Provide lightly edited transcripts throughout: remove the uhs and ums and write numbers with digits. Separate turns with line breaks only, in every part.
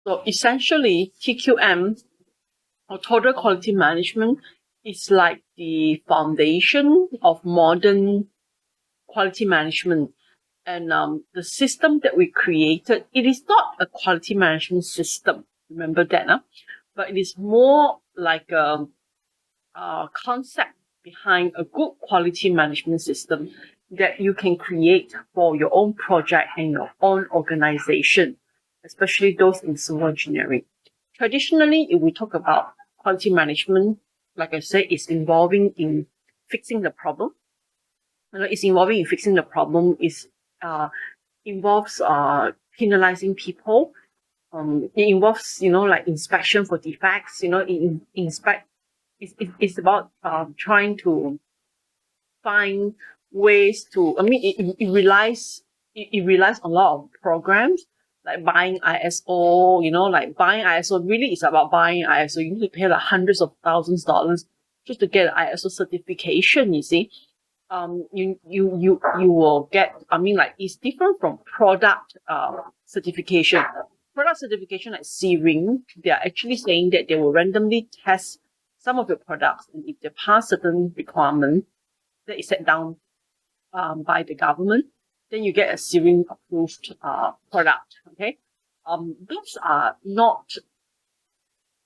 So essentially, TQM or total quality management is like the foundation of modern quality management. And the system that we created, it is not a quality management system. Remember that, huh? But it is more like a concept behind a good quality management system that you can create for your own project and your own organization, especially those in civil engineering. Traditionally, if we talk about quality management, like I said, it's involving in fixing the problem. It's involving in fixing the problem. Is involves penalizing people. It involves like inspection for defects. Inspect. It's about trying to find ways to. I mean, it relies on a lot of programs like buying ISO. Like buying ISO really is about buying ISO. You need to pay like hundreds of thousands of dollars just to get an ISO certification. You see, you will get. I mean, like it's different from product certification. Product certification like C-Ring, they are actually saying that they will randomly test some of your products, and if they pass certain requirement that is set down by the government, then you get a C-Ring approved product. Okay, those are not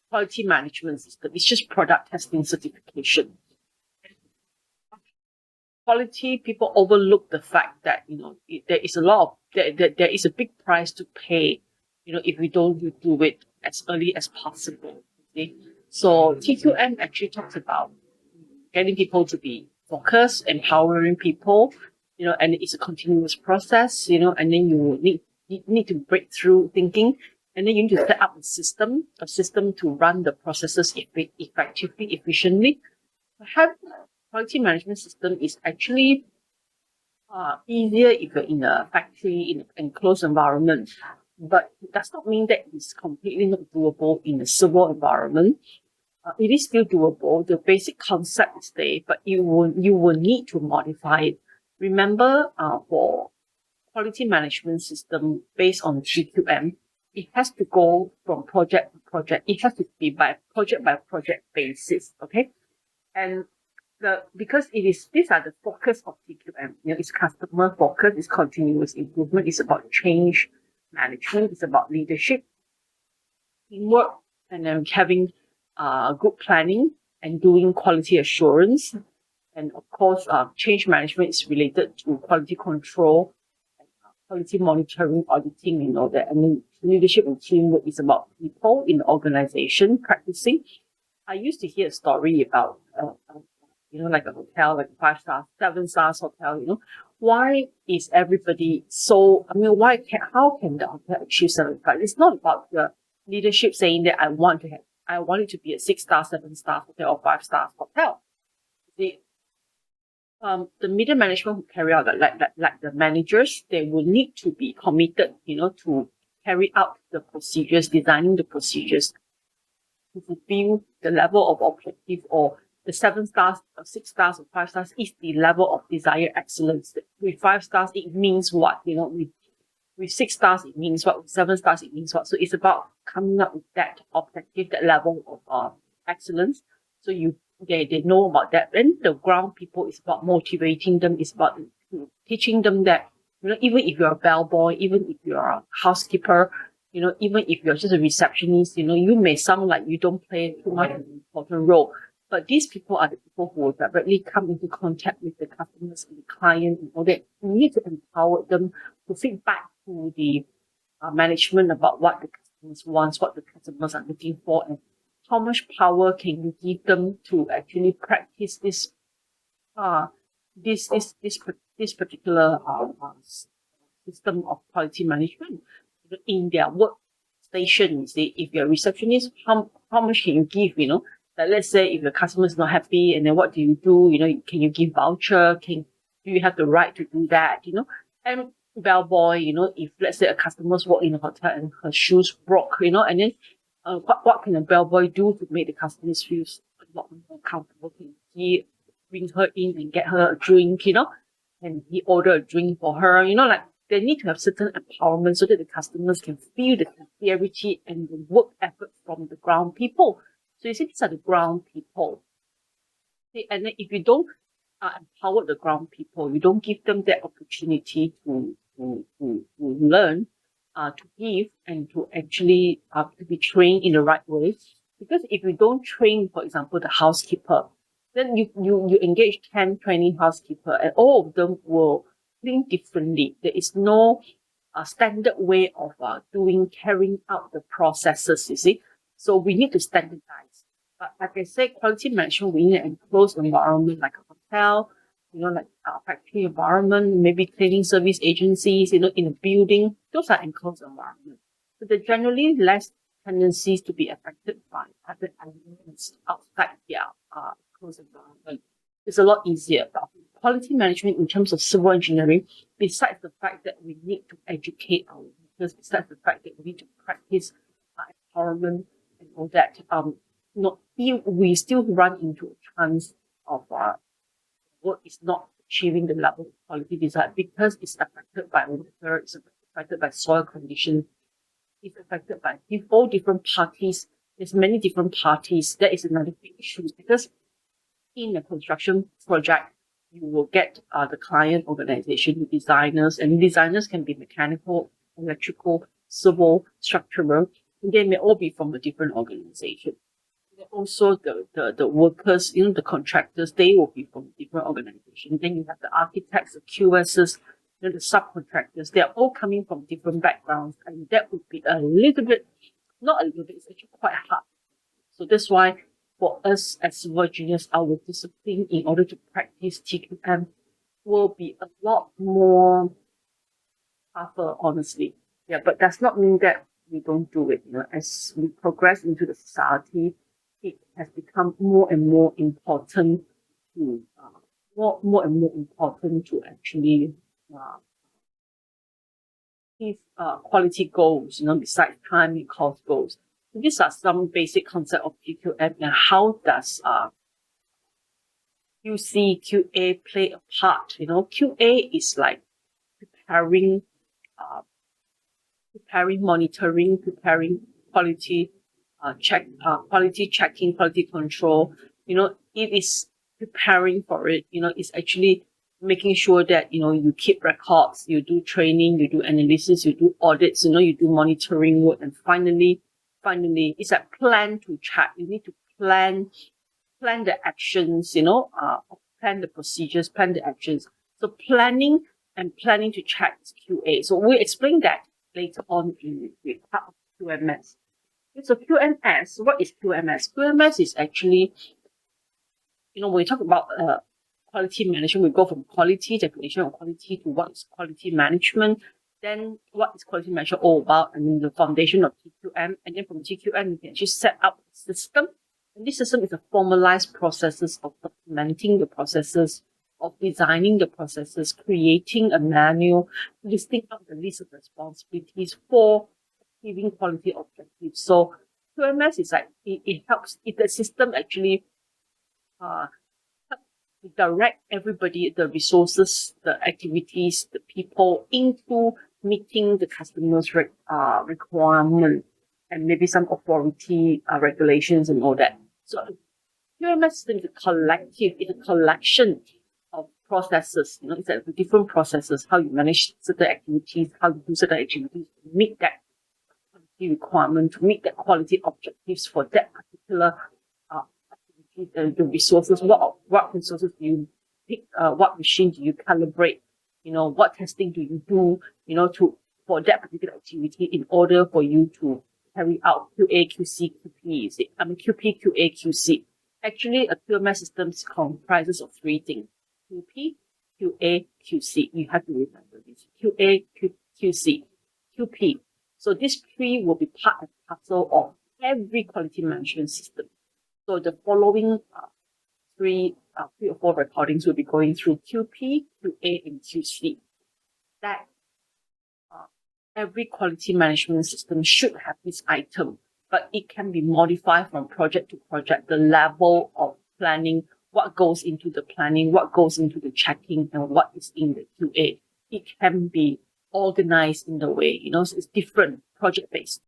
quality management system. It's just product testing certification. Quality people overlook the fact that there is a lot of there is a big price to pay if we don't do it as early as possible. Okay? So TQM actually talks about getting people to be focused, empowering people, and it's a continuous process, and then you need to break through thinking, and then you need to set up a system to run the processes effectively, efficiently. Having a quality management system is actually easier if you're in a factory, in an enclosed environment, but it does not mean that it's completely not doable in a civil environment. It is still doable. The basic concept is there, but you will need to modify it. Remember, for quality management system based on GQM, it has to go from project to project. It has to be by project basis. Okay, and because these are the focus of TQM. It's customer focus, it's continuous improvement, it's about change management, it's about leadership, teamwork, and then having good planning and doing quality assurance. And of course, change management is related to quality control, quality monitoring, auditing, and all that. I mean, leadership and teamwork is about people in the organization practicing. I used to hear a story about like a hotel, like a 5 star, 7 stars hotel. Why is everybody so, I mean, how can the hotel achieve 7 stars? It's not about the leadership saying that I want it to be a 6 star, 7 star hotel or 5 star hotel. The middle management who carry out like the managers, they will need to be committed, to carry out the procedures, designing the procedures to fulfill the level of objective, or the 7 stars or 6 stars or 5 stars is the level of desired excellence. With 5 stars, it means what? With 6 stars, it means what? With 7 stars, it means what? So it's about coming up with that objective, that level of excellence. So they know about that. Then the ground people is about motivating them, is about teaching them that, even if you're a bellboy, even if you're a housekeeper, even if you're just a receptionist, you may sound like you don't play too much of an important role. But these people are the people who will directly come into contact with the customers and the client and all that. You need to empower them to feed back to the management about what the customers want, what the customers are looking for, and how much power can you give them to actually practice this this particular system of quality management in their workstation. You see, if you're a receptionist, how much can you give? Like let's say if the customer is not happy, and then what do you do? Can you give voucher? Do you have the right to do that? And bellboy, if let's say a customer's walk in a hotel and her shoes broke, and then what can a bellboy do to make the customers feel a lot more comfortable? Can he bring her in and get her a drink, and he order a drink for her, like they need to have certain empowerment so that the customers can feel the sincerity and the work effort from the ground people. So you see, these are the ground people. Okay, and then if you don't empower the ground people, you don't give them that opportunity to learn, to give, and to actually to be trained in the right way. Because if you don't train, for example, the housekeeper, then you engage 10, 20 housekeeper, and all of them will clean differently. There is no standard way of carrying out the processes, you see. So we need to standardize. But like I said, quality management, we need an enclosed environment like a hotel, like a factory environment, maybe cleaning service agencies, in a building. Those are enclosed environment. So they're generally less tendencies to be affected by other elements outside their enclosed environment. It's a lot easier. But quality management in terms of civil engineering, besides the fact that we need to educate our workers, besides the fact that we need to practice empowerment and all that, we still run into a chance of work is not achieving the level of quality desired because it's affected by water, it's affected by soil conditions, it's affected by all different parties. There's many different parties. That is another big issue because in a construction project, you will get the client organization, designers, and designers can be mechanical, electrical, civil, structural, and they may all be from a different organization. Also, the workers, the contractors, they will be from different organizations. Then you have the architects, the QSs, the subcontractors. They are all coming from different backgrounds, and that would be a little bit, not a little bit, it's actually quite hard. So that's why for us as civil engineers, our discipline in order to practice TQM will be a lot more tougher, honestly. Yeah, but does not mean that we don't do it. As we progress into the society, it has become more and more important to more and more important to actually give quality goals, besides time and cost goals. So these are some basic concepts of TQM and how does QC, QA play a part. QA is like preparing, monitoring, preparing quality quality checking, quality control. It is preparing for it. It's actually making sure that, you keep records, you do training, you do analysis, you do audits, you do monitoring work. And finally, it's a plan to check. You need to plan the actions, plan the procedures, plan the actions. So planning to check is QA. So we'll explain that later on in the part of QMS. So QMS, what is QMS? QMS is actually, when we talk about quality management, we go from quality, definition of quality, to what is quality management. Then what is quality management all about? And then the foundation of TQM. And then from TQM, you can actually set up a system. And this system is a formalized processes of documenting the processes, of designing the processes, creating a manual, listing out the list of responsibilities for achieving quality objectives. So QMS is like, it helps, the system actually direct everybody, the resources, the activities, the people into meeting the customer's requirement and maybe some authority regulations and all that. So QMS system is a collective, it's a collection of processes. It's like different processes, how you manage certain activities, how you do certain activities to meet that requirement, to meet the quality objectives for that particular activity, the resources. What resources do you pick? What machine do you calibrate? What testing do you do? For that particular activity in order for you to carry out QA, QC, QP. QP, QA, QC. Actually, a QMS system comprises of three things: QP, QA, QC. You have to remember this: QA, QC, QP. So these three will be part and parcel of every quality management system. So the following three or four recordings will be going through QP, QA, and QC. That every quality management system should have this item, but it can be modified from project to project. The level of planning, what goes into the planning, what goes into the checking, and what is in the QA. It can be organized in the way, so it's different, project based.